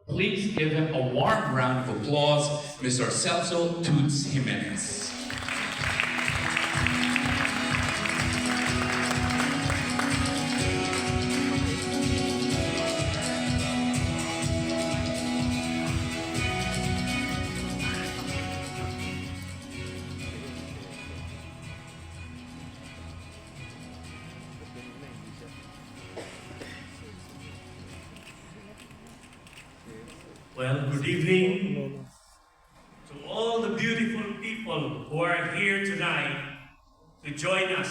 Please give him a warm round of applause, Mr. Celso Toots Jimenez. Well, good evening to all the beautiful people who are here tonight to join us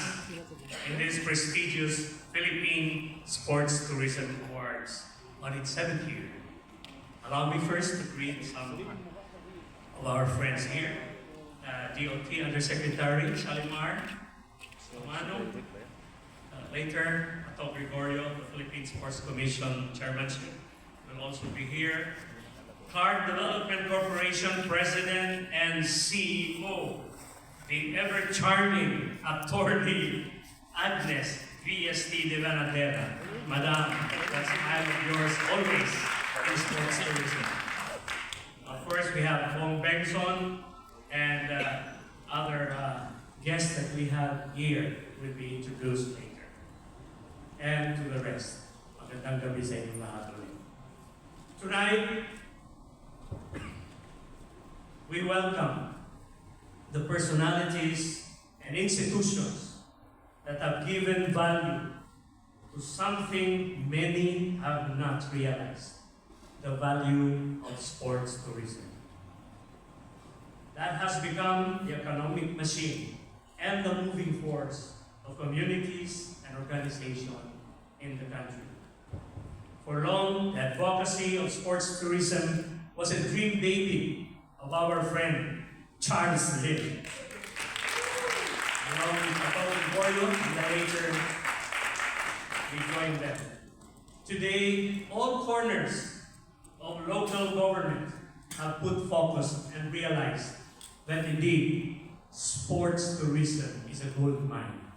in this prestigious Philippine Sports Tourism Awards on its 7th year. Allow me first to greet some of our friends here. DOT Undersecretary Shalimar Romano. Later, Ato Gregorio, the Philippine Sports Commission Chairmanship, will also be here. Card Development Corporation President and CEO, the ever-charming attorney Agnes VST de Vanatera. Madam, that's I of yours always in sports tourism. Of course, we have Fong Bengson and other guests that we have here will be introduced later. And to the rest, magandang gabi sa inyong lahat ulit. Tonight, we welcome the personalities and institutions that have given value to something many have not realized, the value of sports tourism. That has become the economic machine and the moving force of communities and organizations in the country. For long, the advocacy of sports tourism was a dream baby of our friend Charles Lim. Along with Ato Gregorio, and later we joined them. Today, all corners of local government have put focus and realized that indeed, sports tourism is a gold mine.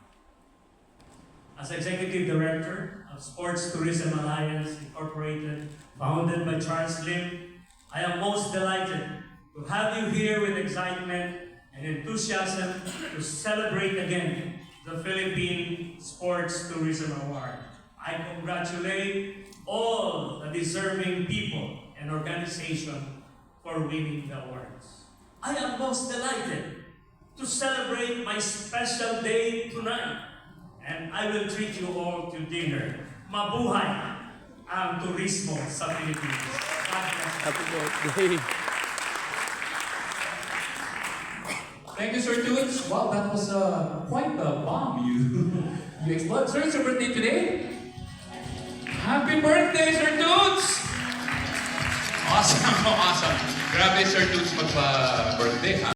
As Executive Director of Sports Tourism Alliance Incorporated, founded by Charles Lim, I am most delighted to have you here with excitement and enthusiasm to celebrate again the Philippine Sports Tourism Award. I congratulate all the deserving people and organizations for winning the awards. I am most delighted to celebrate my special day tonight, and I will treat you all to dinner. Mabuhay ang turismo sa Pilipinas. Happy birthday. Thank you, Sir Toots. Wow, that was quite a bomb you exploded. Sir, it's your birthday today? Happy birthday, Sir Toots! Awesome, awesome. Grabe, Sir Toots, magpa-birthday, ha?